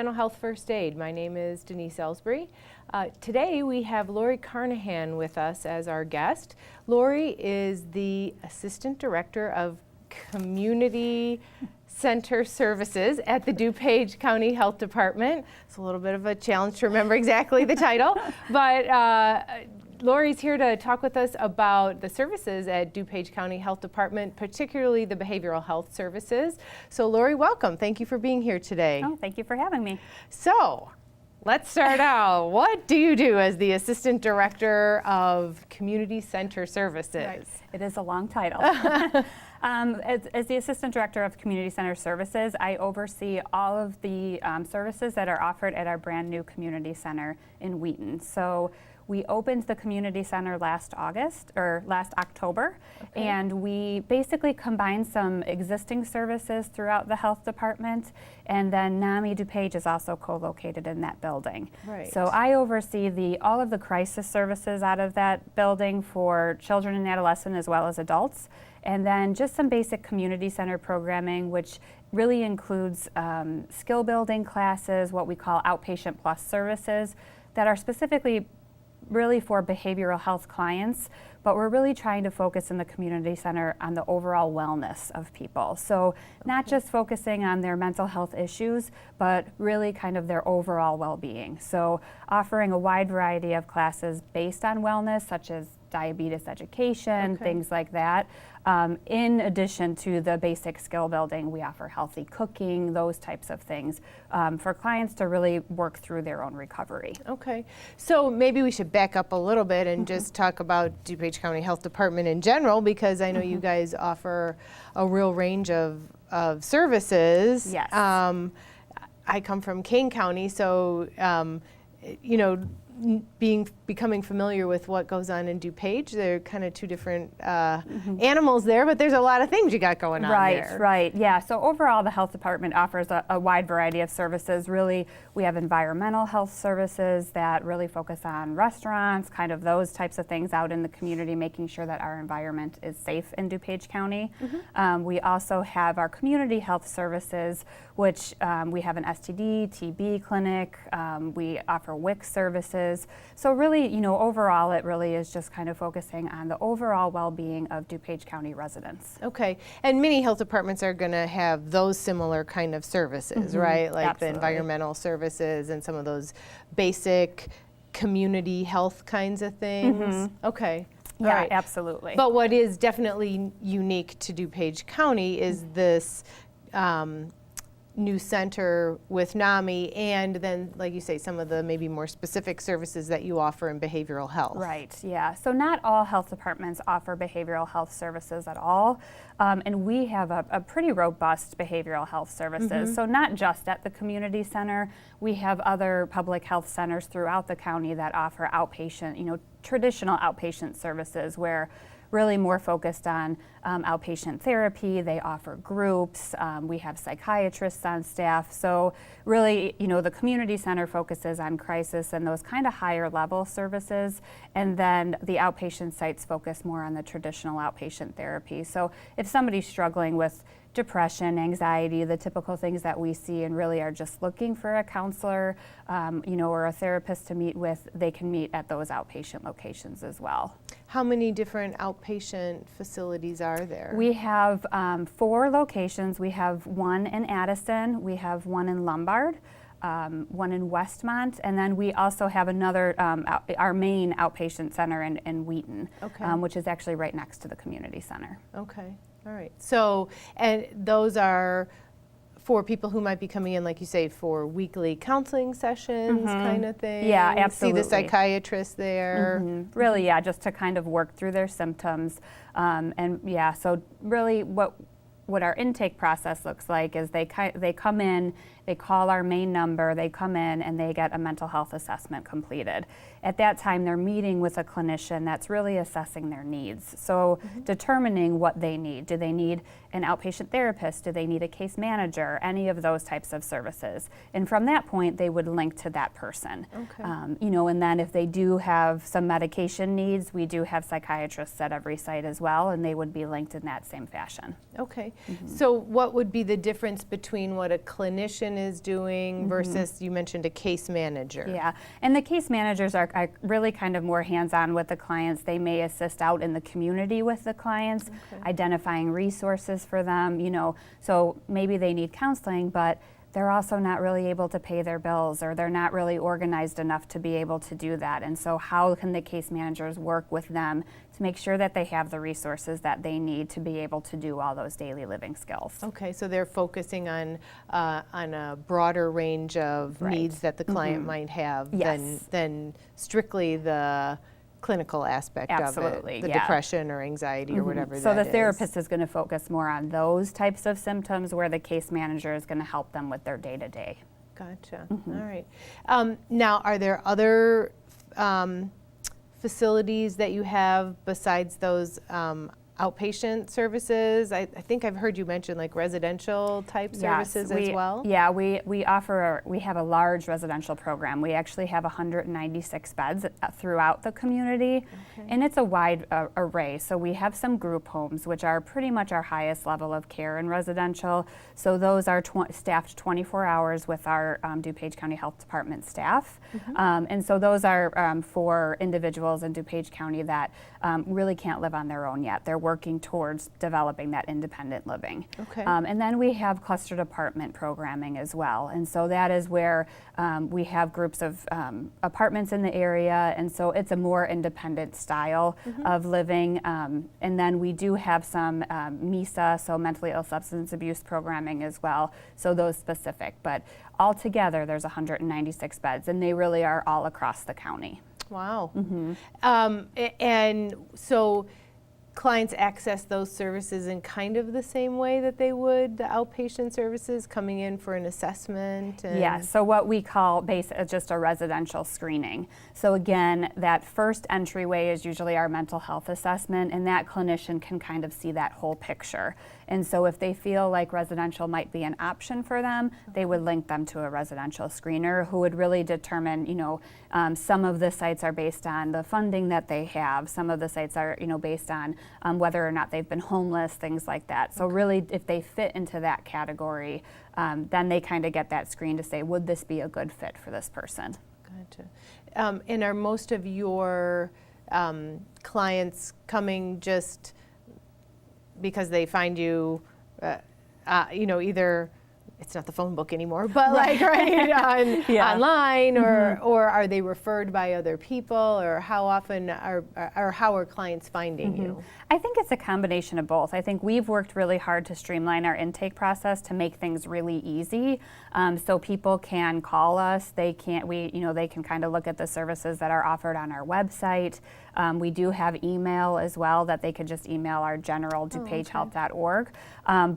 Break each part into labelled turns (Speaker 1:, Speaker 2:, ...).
Speaker 1: Mental Health First Aid. My name is Denise Ellsbury. Today we have Lori Carnahan with us as our guest. Lori is the Assistant Director of Community Center Services at the DuPage County Health Department. It's a little bit of a challenge to remember exactly the title, but Lori's here to talk with us about the services at DuPage County Health Department, particularly the behavioral health services. So Lori, welcome. Thank you for being here today.
Speaker 2: Oh, thank you for having me.
Speaker 1: So let's start out. What do you do as the Assistant Director of Community Center Services?
Speaker 2: Right. It is a long title. As the Assistant Director of Community Center Services, I oversee all of the services that are offered at our brand new community center in Wheaton. So we opened the community center last October, okay. And we basically combined some existing services throughout the health department, and then NAMI DuPage is also co-located in that building.
Speaker 1: Right.
Speaker 2: So I oversee all of the crisis services out of that building for children and adolescents as well as adults, and then just some basic community center programming, which really includes skill building classes, what we call Outpatient Plus services that are specifically really for behavioral health clients, but we're really trying to focus in the community center on the overall wellness of people. So not just focusing on their mental health issues, but really kind of their overall well-being. So offering a wide variety of classes based on wellness, such as diabetes education,
Speaker 1: okay.
Speaker 2: Things like that. In addition to the basic skill building, we offer healthy cooking, those types of things for clients to really work through their own recovery.
Speaker 1: Okay, so maybe we should back up a little bit and just talk about DuPage County Health Department in general, because I know you guys offer a real range of services.
Speaker 2: Yes.
Speaker 1: I come from Kane County, so you know, becoming familiar with what goes on in DuPage, they're kind of two different animals there, but there's a lot of things you got going on there.
Speaker 2: Right, yeah. So overall, the health department offers a wide variety of services. Really, we have environmental health services that really focus on restaurants, kind of those types of things out in the community, making sure that our environment is safe in DuPage County. We also have our community health services, which we have an STD, TB clinic. We offer WIC services. So really, you know, overall, it really is just kind of focusing on the overall well-being of DuPage County residents.
Speaker 1: Okay, and many health departments are going to have those similar kind of services, right? Like
Speaker 2: Absolutely.
Speaker 1: The environmental services and some of those basic community health kinds of things. Okay.
Speaker 2: Yeah,
Speaker 1: all right.
Speaker 2: Absolutely.
Speaker 1: But what is definitely unique to DuPage County is this new center with NAMI, and then, like you say, some of the maybe more specific services that you offer in behavioral health.
Speaker 2: Right, yeah. So not all health departments offer behavioral health services at all, and we have a pretty robust behavioral health services. So not just at the community center, we have other public health centers throughout the county that offer outpatient, you know, traditional outpatient services where really more focused on outpatient therapy. They offer groups. We have psychiatrists on staff. So really, you know, the community center focuses on crisis and those kind of higher level services. And then the outpatient sites focus more on the traditional outpatient therapy. So if somebody's struggling with depression, anxiety, the typical things that we see and really are just looking for a counselor, you know, or a therapist to meet with, they can meet at those outpatient locations as well.
Speaker 1: How many different outpatient facilities are there?
Speaker 2: We have 4 locations. We have one in Addison, we have one in Lombard, one in Westmont, and then we also have another, our main outpatient center in Wheaton,
Speaker 1: okay.
Speaker 2: Which is actually right next to the community center.
Speaker 1: Okay, all right. So, and those are for people who might be coming in, like you say, for weekly counseling sessions kind of thing?
Speaker 2: Yeah, absolutely.
Speaker 1: See the psychiatrist there?
Speaker 2: Really, yeah, just to kind of work through their symptoms. And yeah, so really what our intake process looks like is they come in, they call our main number, they come in and they get a mental health assessment completed. At that time, they're meeting with a clinician that's really assessing their needs. So determining what they need. Do they need an outpatient therapist? Do they need a case manager? Any of those types of services. And from that point, they would link to that person.
Speaker 1: Okay.
Speaker 2: You know, and then if they do have some medication needs, we do have psychiatrists at every site as well, and they would be linked in that same fashion.
Speaker 1: Okay. So what would be the difference between what a clinician physician is doing versus, you mentioned a case manager.
Speaker 2: Yeah, and the case managers are really kind of more hands-on with the clients. They may assist out in the community with the clients, identifying resources for them, you know, so maybe they need counseling, but they're also not really able to pay their bills, or they're not really organized enough to be able to do that. And so how can the case managers work with them to make sure that they have the resources that they need to be able to do all those daily living skills?
Speaker 1: Okay, so they're focusing on a broader range of needs that the client might have than strictly the clinical aspect of it, the depression or anxiety or whatever that is.
Speaker 2: So the therapist is going to focus more on those types of symptoms, where the case manager is going to help them with their day-to-day.
Speaker 1: Gotcha. All right. Now, are there other facilities that you have besides those outpatient services? I think I've heard you mention like residential type services as well.
Speaker 2: Yeah, we have a large residential program. We actually have 196 beds throughout the community, and it's a wide array. So we have some group homes, which are pretty much our highest level of care in residential. So those are staffed 24 hours with our DuPage County Health Department staff. And so those are for individuals in DuPage County that really can't live on their own yet. They're working towards developing that independent living. And then we have clustered apartment programming as well. And so that is where we have groups of apartments in the area, and so it's a more independent style of living. And then we do have some MISA, so mentally ill substance abuse programming as well, so those specific. But altogether, there's 196 beds, and they really are all across the county.
Speaker 1: Wow. And so clients access those services in kind of the same way that they would the outpatient services, coming in for an assessment?
Speaker 2: Yes, so what we call just a residential screening. So again, that first entryway is usually our mental health assessment, and that clinician can kind of see that whole picture. And so if they feel like residential might be an option for them, they would link them to a residential screener who would really determine, you know, some of the sites are based on the funding that they have. Some of the sites are, you know, based on whether or not they've been homeless, things like that. So really, if they fit into that category, then they kind of get that screen to say, would this be a good fit for this person?
Speaker 1: Gotcha. And are most of your clients coming just because they find you, you know, either it's not the phone book anymore, but like online, or are they referred by other people, or how often how are clients finding you?
Speaker 2: I think it's a combination of both. I think we've worked really hard to streamline our intake process to make things really easy, so people can call us. They can kind of look at the services that are offered on our website. We do have email as well that they could just email our general DuPageHealth.org.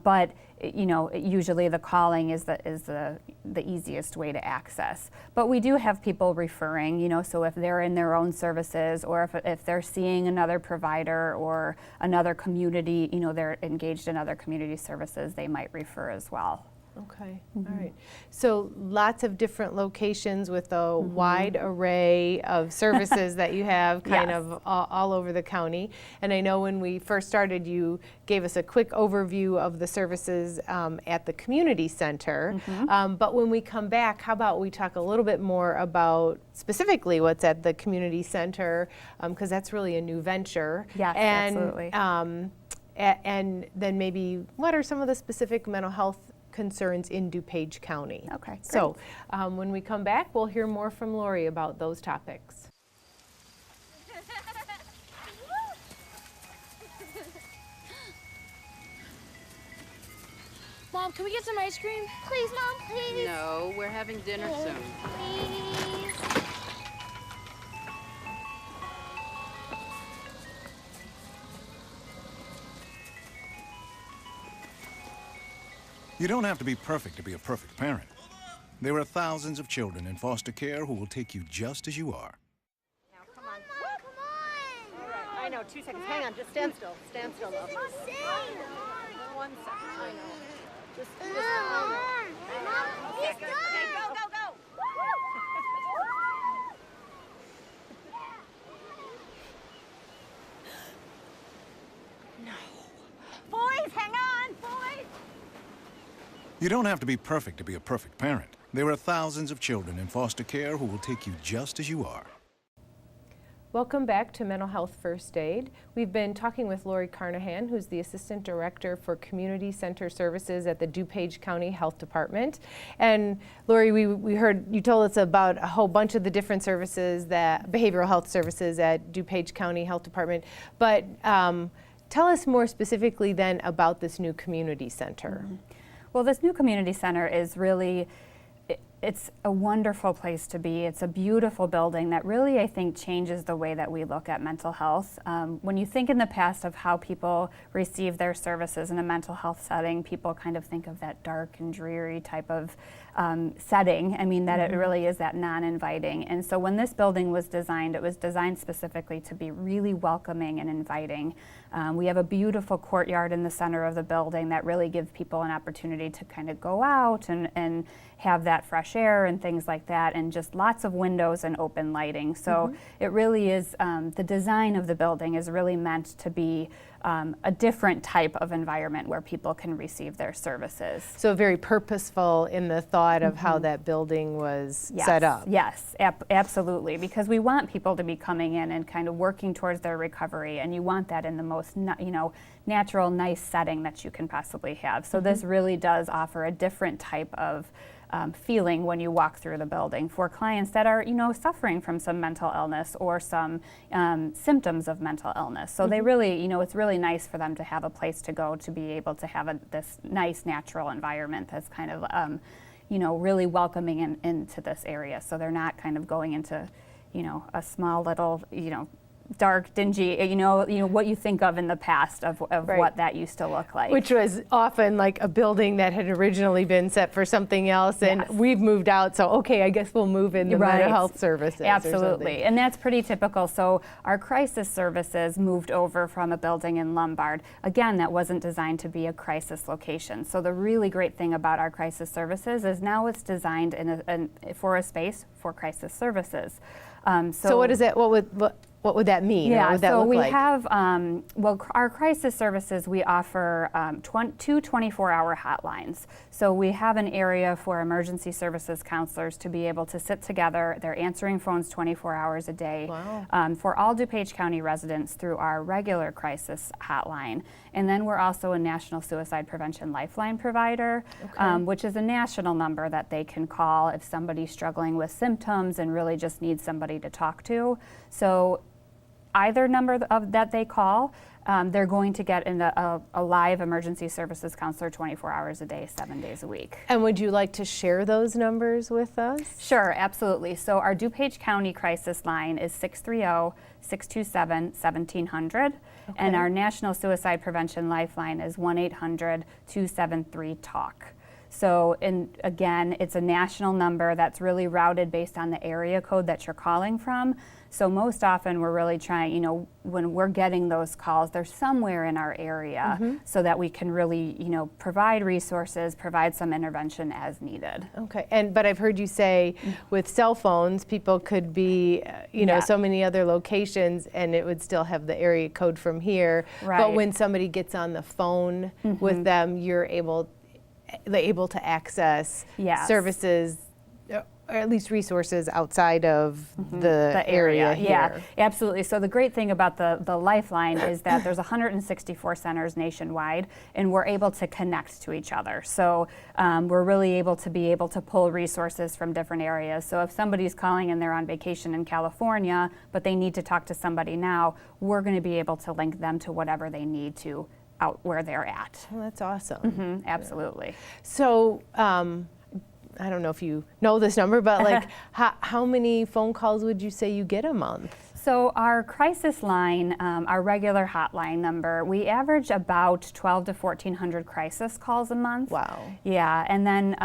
Speaker 2: But you know, usually the calling is the easiest way to access. But we do have people referring, you know, so if they're in their own services, or if they're seeing another provider or another community, you know, they're engaged in other community services, they might refer as well.
Speaker 1: Okay, all right. So lots of different locations with a wide array of services that you have kind of all over the county. And I know when we first started, you gave us a quick overview of the services at the community center. But when we come back, how about we talk a little bit more about specifically what's at the community center, because that's really a new venture.
Speaker 2: Yes, absolutely.
Speaker 1: And then maybe what are some of the specific mental health concerns in DuPage County?
Speaker 2: Okay, great.
Speaker 1: So when we come back, we'll hear more from Lori about those topics.
Speaker 3: Mom, can we get some ice cream? Please, Mom, please.
Speaker 4: No, we're having dinner soon.
Speaker 3: Please.
Speaker 5: You don't have to be perfect to be a perfect parent. There are thousands of children in foster care who will take you just as you are.
Speaker 6: Now, come on. Come on. All right, I know, 2 seconds. Hang on, just stand still. Stand still, love. One second, I know. Just hang on. Okay, good. Okay, go, go, go. No. Boys, hang on, boys.
Speaker 5: You don't have to be perfect to be a perfect parent. There are thousands of children in foster care who will take you just as you are.
Speaker 1: Welcome back to Mental Health First Aid. We've been talking with Lori Carnahan, who's the Assistant Director for Community Center Services at the DuPage County Health Department. And Lori, we heard you told us about a whole bunch of the different services, that behavioral health services at DuPage County Health Department. But tell us more specifically then about this new community center.
Speaker 2: Mm-hmm. Well, this new community center is really, it's a wonderful place to be. It's a beautiful building that really, I think, changes the way that we look at mental health. When you think in the past of how people receive their services in a mental health setting, people kind of think of that dark and dreary type of setting. I mean, that it really is that non-inviting. And so when this building was designed, it was designed specifically to be really welcoming and inviting. We have a beautiful courtyard in the center of the building that really gives people an opportunity to kind of go out and have that fresh air and things like that, and just lots of windows and open lighting. So it really is, the design of the building is really meant to be a different type of environment where people can receive their services.
Speaker 1: So very purposeful in the thought of how that building was set up.
Speaker 2: Yes, absolutely, because we want people to be coming in and kind of working towards their recovery, and you want that in the most natural, nice setting that you can possibly have. So this really does offer a different type of feeling when you walk through the building for clients that are, suffering from some mental illness or some symptoms of mental illness. So they really, it's really nice for them to have a place to go to be able to have this nice natural environment that's kind of, really welcoming into this area. So they're not kind of going into, a small little, dark, dingy, what you think of in the past of
Speaker 1: Right.
Speaker 2: what that used to look like.
Speaker 1: Which was often like a building that had originally been set for something else, and
Speaker 2: Yes.
Speaker 1: we've moved out, so okay, I guess we'll move in the mental
Speaker 2: Right.
Speaker 1: health services. or
Speaker 2: Absolutely,
Speaker 1: something.
Speaker 2: and that's pretty typical. So our crisis services moved over from a building in Lombard. Again, that wasn't designed to be a crisis location. So the really great thing about our crisis services is now it's designed for a space for crisis services.
Speaker 1: So what is it? What would that mean? What
Speaker 2: Yeah,
Speaker 1: would that
Speaker 2: so
Speaker 1: look
Speaker 2: we
Speaker 1: like?
Speaker 2: have, our crisis services, we offer two 24-hour hotlines. So we have an area for emergency services counselors to be able to sit together. They're answering phones 24 hours a day.
Speaker 1: Wow.
Speaker 2: For all DuPage County residents through our regular crisis hotline. And then we're also a National Suicide Prevention Lifeline provider, which is a national number that they can call if somebody's struggling with symptoms and really just needs somebody to talk to. So either number that they call, they're going to get a live emergency services counselor 24 hours a day, 7 days a week.
Speaker 1: And would you like to share those numbers with us?
Speaker 2: Sure, absolutely. So our DuPage County crisis line is 630-627-1700, and our National Suicide Prevention Lifeline is 1-800-273-TALK. So, again, it's a national number that's really routed based on the area code that you're calling from. So most often we're really trying, when we're getting those calls, they're somewhere in our area so that we can really, provide resources, provide some intervention as needed.
Speaker 1: Okay, but I've heard you say with cell phones, people could be, so many other locations, and it would still have the area code from here.
Speaker 2: Right.
Speaker 1: But when somebody gets on the phone with them, you're able to access
Speaker 2: Yes.
Speaker 1: services, or at least resources outside of the area here.
Speaker 2: Yeah, absolutely. So the great thing about the Lifeline is that there's 164 centers nationwide, and we're able to connect to each other. So we're really able to pull resources from different areas. So if somebody's calling and they're on vacation in California, but they need to talk to somebody now, we're going to be able to link them to whatever they need to out where they're at.
Speaker 1: Well, that's awesome.
Speaker 2: Absolutely.
Speaker 1: So, I don't know if you know this number, but like how many phone calls would you say you get a month?
Speaker 2: So our crisis line, our regular hotline number, we average about 1,200 to 1,400 crisis calls a month.
Speaker 1: Wow.
Speaker 2: Yeah, and then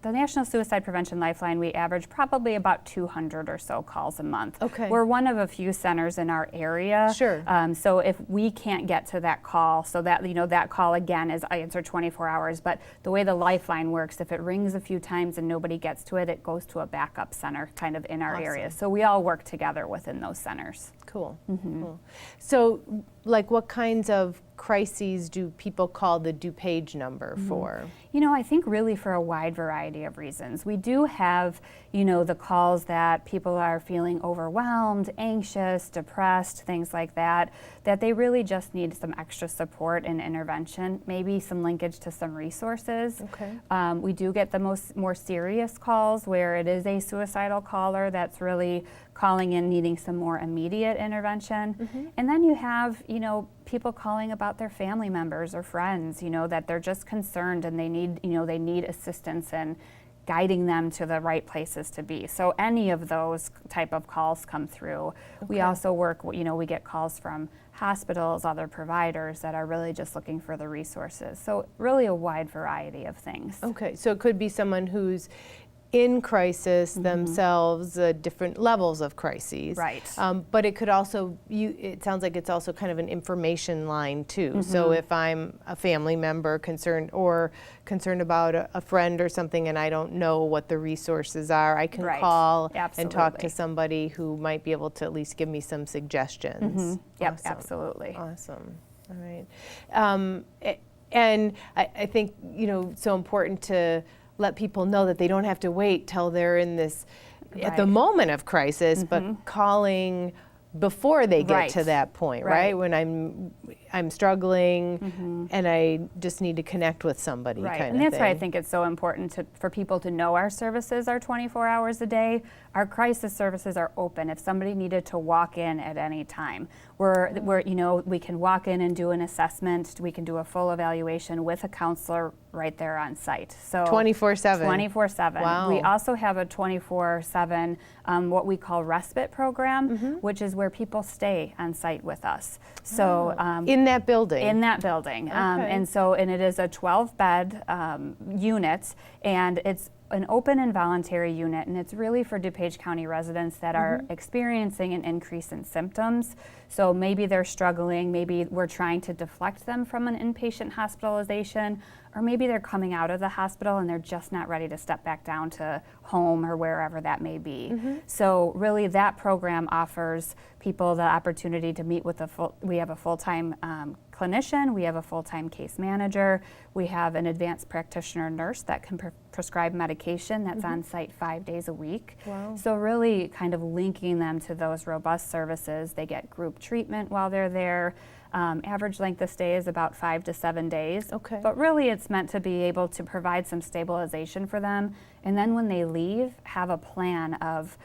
Speaker 2: the National Suicide Prevention Lifeline, we average probably about 200 or so calls a month.
Speaker 1: Okay.
Speaker 2: We're one of a few centers in our area.
Speaker 1: Sure.
Speaker 2: So if we can't get to that call, so that that call again is answered 24 hours. But the way the Lifeline works, if it rings a few times and nobody gets to it, it goes to a backup center kind of in our area. So we all work together within those centers.
Speaker 1: Cool. Cool. So, like, what kinds of crises do people call the DuPage number for?
Speaker 2: You know, I think really for a wide variety of reasons. We do have, you know, the calls that people are feeling overwhelmed, anxious, depressed, things like that, that they really just need some extra support and intervention, maybe some linkage to some resources.
Speaker 1: Okay.
Speaker 2: We do get the more serious calls where it is a suicidal caller that's really calling in needing some more immediate intervention. And then you have, you know, people calling about their family members or friends, you know, that they're just concerned and they need, you know, they need assistance in guiding them to the right places to be. So any of those type of calls come through. We also work, you know, we get calls from hospitals, other providers that are really just looking for the resources. So really a wide variety of things.
Speaker 1: Okay, so it could be someone who's in crisis themselves, different levels of crises.
Speaker 2: Right.
Speaker 1: But it could also, it sounds like it's also kind of an information line too. So if I'm a family member concerned about a friend or something and I don't know what the resources are, I can call and talk to somebody who might be able to at least give me some suggestions.
Speaker 2: Yep,
Speaker 1: Awesome.
Speaker 2: absolutely.
Speaker 1: Awesome. All right. And I think, you know, so important to let people know that they don't have to wait till they're in this, at the moment of crisis, but calling before they get to that point, right? When I'm struggling and I just need to connect with somebody, kind of thing.
Speaker 2: And that's why I think it's so important for people to know our services are 24 hours a day. Our crisis services are open if somebody needed to walk in at any time. We're you know, we can walk in and do an assessment. We can do a full evaluation with a counselor right there on site. So
Speaker 1: 24/7.
Speaker 2: 24/7.
Speaker 1: Wow.
Speaker 2: We also have a 24/7 what we call respite program, which is where people stay on site with us. So
Speaker 1: in that building.
Speaker 2: In that building. And it is a 12-bed unit, and it's an open and voluntary unit, and it's really for DuPage County residents that are experiencing an increase in symptoms. So maybe they're struggling, maybe we're trying to deflect them from an inpatient hospitalization, or maybe they're coming out of the hospital and they're just not ready to step back down to home or wherever that may be. So really that program offers people the opportunity to meet with we have a full-time clinician, we have a full-time case manager, we have an advanced practitioner nurse that can prescribe medication that's on site 5 days a week.
Speaker 1: Wow.
Speaker 2: So really kind of linking them to those robust services. They get group treatment while they're there. Average length of stay is about 5 to 7 days.
Speaker 1: Okay.
Speaker 2: But really it's meant to be able to provide some stabilization for them. And then when they leave, have a plan of,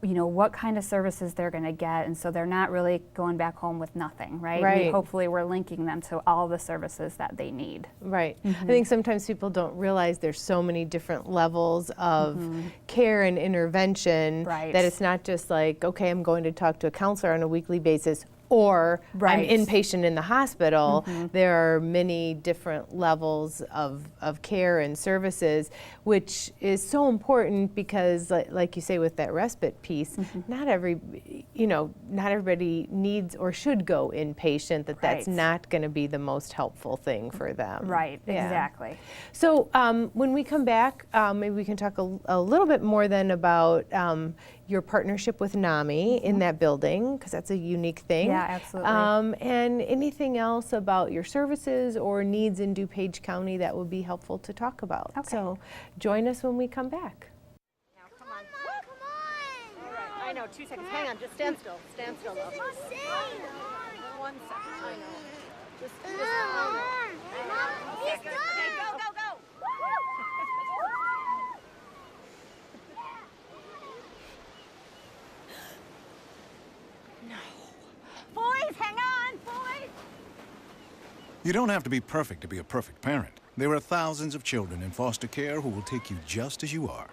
Speaker 2: you know, what kind of services they're going to get, and so they're not really going back home with nothing, right? Hopefully we're linking them to all the services that they need.
Speaker 1: Right. I think sometimes people don't realize there's so many different levels of care and intervention that it's not just like, okay, I'm going to talk to a counselor on a weekly basis, or I'm inpatient in the hospital. There are many different levels of care and services, which is so important because, like you say, with that respite piece, not everybody needs or should go inpatient. That's not going to be the most helpful thing for them.
Speaker 2: Right.
Speaker 1: Yeah.
Speaker 2: Exactly.
Speaker 1: So when we come back, maybe we can talk a little bit more then about your partnership with NAMI in that building, because that's a unique thing.
Speaker 2: Yeah, absolutely.
Speaker 1: And anything else about your services or needs in DuPage County that would be helpful to talk about.
Speaker 2: Okay.
Speaker 1: So join us when we come back.
Speaker 6: Now, come on. Come on. All right. I know. 2 seconds. Hang on. Just stand still. Stand still, love. 1 second. I know. Just okay, good. Okay, go, go, go. Boys, hang on, boys!
Speaker 5: You don't have to be perfect to be a perfect parent. There are thousands of children in foster care who will take you just as you are.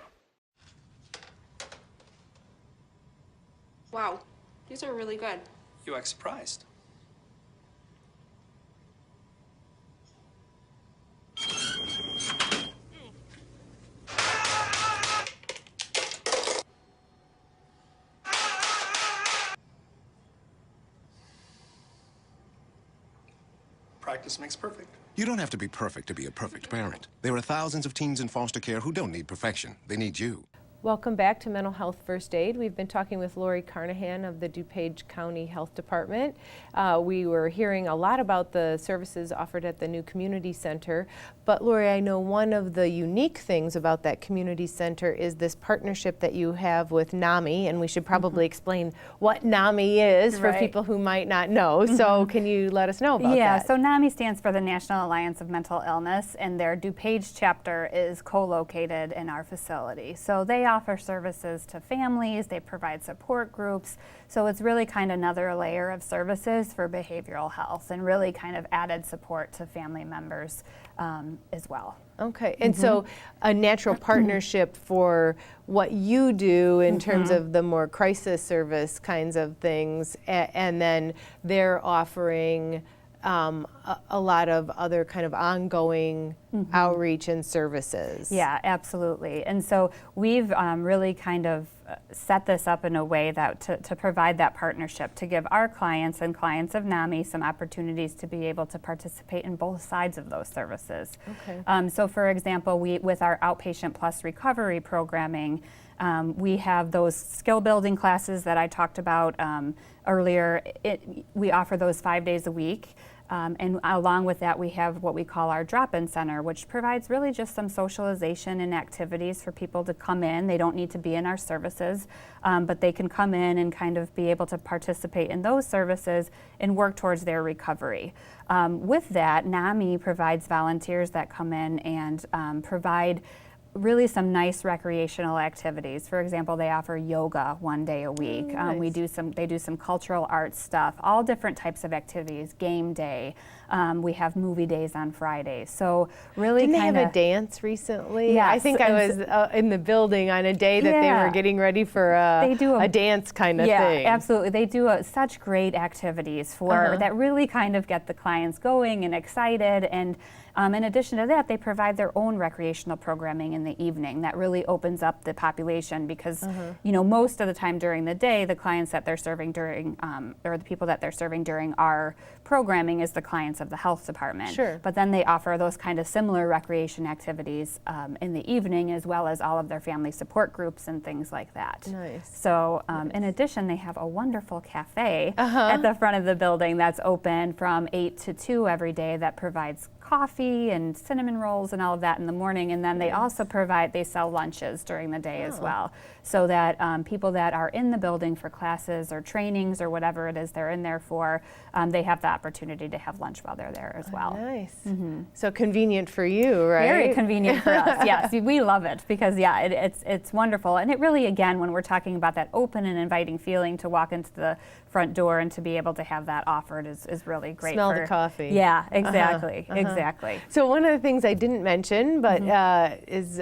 Speaker 7: Wow, these are really good.
Speaker 8: You act surprised. Practice makes perfect.
Speaker 9: You don't have to be perfect to be a perfect parent. There are thousands of teens in foster care who don't need perfection. They need you.
Speaker 1: Welcome back to Mental Health First Aid. We've been talking with Lori Carnahan of the DuPage County Health Department. We were hearing a lot about the services offered at the new community center, but Lori, I know one of the unique things about that community center is this partnership that you have with NAMI, and we should probably explain what NAMI is for people who might not know. So can you let us know about that?
Speaker 2: Yeah, so NAMI stands for the National Alliance of Mental Illness, and their DuPage chapter is co-located in our facility. So they offer services to families, they provide support groups, so it's really kind of another layer of services for behavioral health and really kind of added support to family members as well.
Speaker 1: Okay, and so a natural partnership for what you do in terms of the more crisis service kinds of things, and then they're offering a lot of other kind of ongoing outreach and services.
Speaker 2: Yeah, absolutely. And so we've really kind of set this up in a way that to provide that partnership, to give our clients and clients of NAMI some opportunities to be able to participate in both sides of those services.
Speaker 1: Okay.
Speaker 2: So for example, with our Outpatient Plus recovery programming, we have those skill building classes that I talked about earlier. We offer those 5 days a week. And along with that, we have what we call our drop-in center, which provides really just some socialization and activities for people to come in. They don't need to be in our services, but they can come in and kind of be able to participate in those services and work towards their recovery. With that, NAMI provides volunteers that come in and provide really some nice recreational activities. For example, they offer yoga 1 day a week.
Speaker 1: Nice.
Speaker 2: They do some cultural arts stuff, all different types of activities, game day. We have movie days on Fridays. So really
Speaker 1: Didn't they
Speaker 2: kind
Speaker 1: have
Speaker 2: of
Speaker 1: a dance recently?
Speaker 2: Yes,
Speaker 1: I think I was in the building on a day that they were getting ready for
Speaker 2: They do
Speaker 1: a dance kind of thing.
Speaker 2: Yeah, absolutely. They do such great activities for that really kind of get the clients going and excited. And in addition to that, they provide their own recreational programming in the evening that really opens up the population because, you know, most of the time during the day, the clients that they're serving during, or the people that they're serving during our programming is the clients of the health department.
Speaker 1: Sure.
Speaker 2: But then they offer those kind of similar recreation activities in the evening, as well as all of their family support groups and things like that.
Speaker 1: Nice.
Speaker 2: So in addition, they have a wonderful cafe at the front of the building that's open from 8 to 2 every day that provides coffee and cinnamon rolls and all of that in the morning, and then they also they sell lunches during the day as well, so that people that are in the building for classes or trainings or whatever it is they're in there for, they have the opportunity to have lunch while they're there as well.
Speaker 1: Nice. So convenient for you, right?
Speaker 2: Very convenient for us. Yes, we love it because it's wonderful, and it really, again, when we're talking about that open and inviting feeling to walk into the front door and to be able to have that offered is really great.
Speaker 1: Smell the coffee.
Speaker 2: Yeah, exactly, exactly.
Speaker 1: So one of the things I didn't mention, but is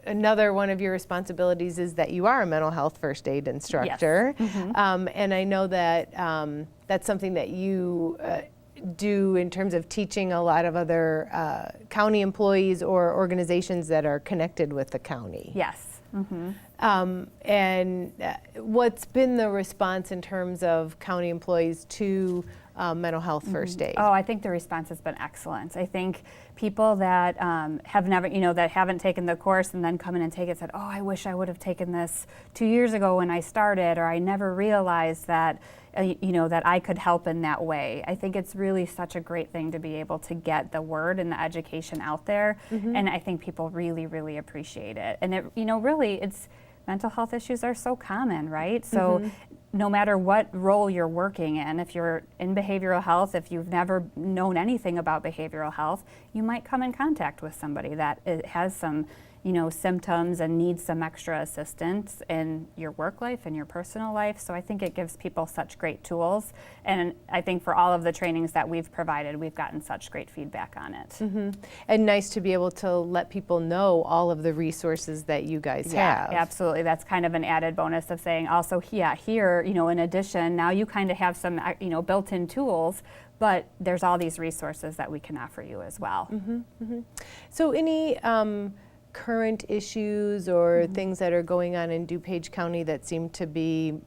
Speaker 1: another one of your responsibilities is that you are a mental health first aid instructor.
Speaker 2: Yes.
Speaker 1: And I know that that's something that you do in terms of teaching a lot of other county employees or organizations that are connected with the county.
Speaker 2: Yes.
Speaker 1: And what's been the response in terms of county employees to mental health first aid?
Speaker 2: Oh, I think the response has been excellent. I think people that have never, that haven't taken the course and then come in and take it said, oh, I wish I would have taken this 2 years ago when I started, or I never realized that, that I could help in that way. I think it's really such a great thing to be able to get the word and the education out there, and I think people really, really appreciate it. And it, really, mental health issues are so common, right? So no matter what role you're working in, if you're in behavioral health, if you've never known anything about behavioral health, you might come in contact with somebody that has some symptoms and needs some extra assistance in your work life and your personal life. So I think it gives people such great tools. And I think for all of the trainings that we've provided, we've gotten such great feedback on it.
Speaker 1: And nice to be able to let people know all of the resources that you guys have.
Speaker 2: Yeah, absolutely. That's kind of an added bonus of saying also, here, in addition, now you kind of have some, built-in tools, but there's all these resources that we can offer you as well.
Speaker 1: So any current issues or things that are going on in DuPage County that seem to be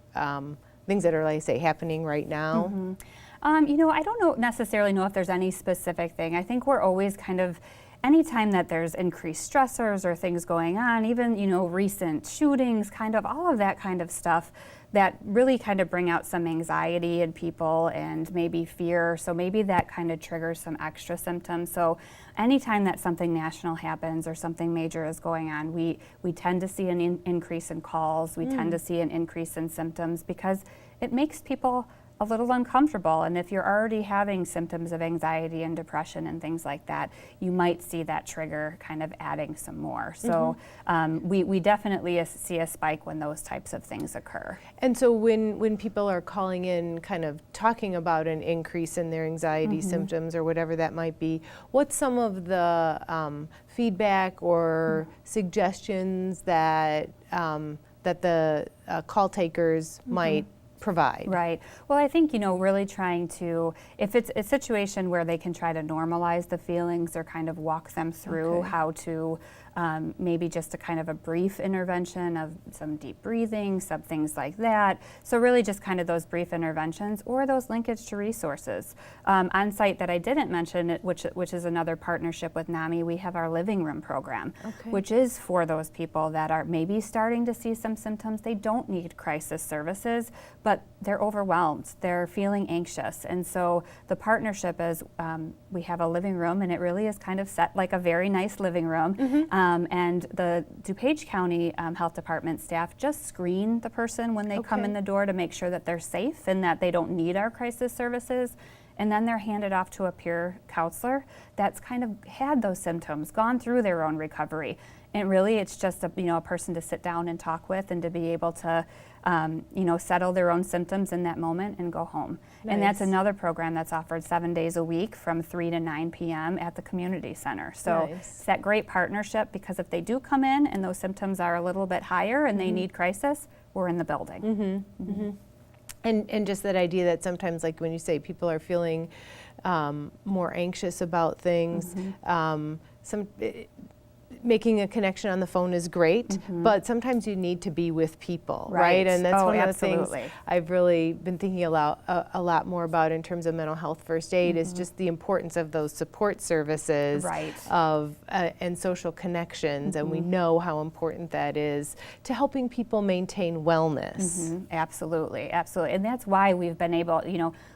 Speaker 1: things that are, like I say, happening right now?
Speaker 2: I don't necessarily know if there's any specific thing. I think we're always kind of anytime that there's increased stressors or things going on, even, you know, recent shootings, kind of all of that kind of stuff that really kind of bring out some anxiety in people and maybe fear. So maybe that kind of triggers some extra symptoms. So anytime that something national happens or something major is going on, we tend to see an increase in calls. We tend to see an increase in symptoms because it makes people a little uncomfortable. And if you're already having symptoms of anxiety and depression and things like that, you might see that trigger kind of adding some more. So we definitely see a spike when those types of things occur.
Speaker 1: And so when people are calling in kind of talking about an increase in their anxiety symptoms or whatever that might be, what's some of the feedback or suggestions that that the call takers might provide?
Speaker 2: Right. Well, I think, you know, really trying to, if it's a situation where they can try to normalize the feelings or kind of walk them through how to maybe just a kind of a brief intervention of some deep breathing, some things like that. So really just kind of those brief interventions or those linkage to resources. On site that I didn't mention, which is another partnership with NAMI, we have our living room program, which is for those people that are maybe starting to see some symptoms. They don't need crisis services, but they're overwhelmed. They're feeling anxious. And so the partnership is we have a living room, and it really is kind of set like a very nice living room. And the DuPage County Health Department staff just screen the person when they come in the door to make sure that they're safe and that they don't need our crisis services. And then they're handed off to a peer counselor that's kind of had those symptoms, gone through their own recovery. And really, it's just a person to sit down and talk with and to be able to settle their own symptoms in that moment and go home. Nice. And that's another program that's offered 7 days a week from 3 to 9 p.m. at the community center. So it's that great partnership, because if they do come in and those symptoms are a little bit higher and they need crisis, we're in the building.
Speaker 1: And just that idea that sometimes, like when you say people are feeling more anxious about things, making a connection on the phone is great, but sometimes you need to be with people, right? And that's one of the things I've really been thinking a lot more about in terms of mental health first aid is just the importance of those support services and social connections, and we know how important that is to helping people maintain wellness.
Speaker 2: Absolutely, absolutely. And that's why we've been able,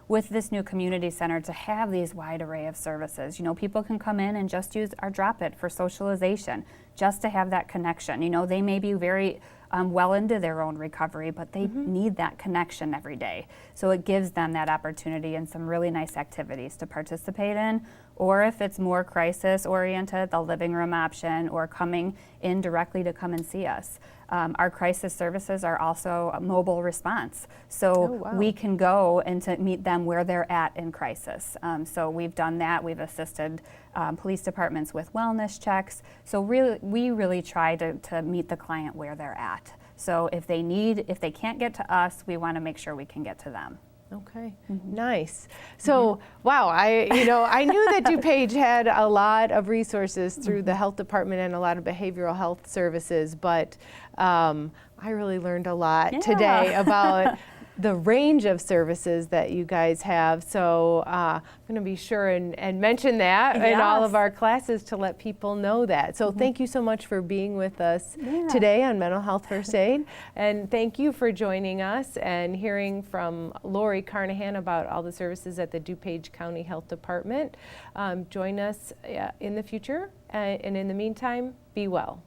Speaker 2: with this new community center, to have these wide array of services. People can come in and just use our Drop It for socialization, just to have that connection. They may be very well into their own recovery, but they need that connection every day. So it gives them that opportunity and some really nice activities to participate in. Or if it's more crisis oriented, the living room option, or coming in directly to come and see us. Our crisis services are also a mobile response. So we can go and to meet them where they're at in crisis. So we've done that. We've assisted police departments with wellness checks. So we really try to meet the client where they're at. So if they can't get to us, we want to make sure we can get to them.
Speaker 1: Okay, nice. So, wow, I knew that DuPage had a lot of resources through the health department and a lot of behavioral health services, but I really learned a lot today about the range of services that you guys have. So I'm going to be sure and mention that in all of our classes to let people know that. So thank you so much for being with us today on Mental Health First Aid. And thank you for joining us and hearing from Lori Carnahan about all the services at the DuPage County Health Department. Join us in the future, and in the meantime, be well.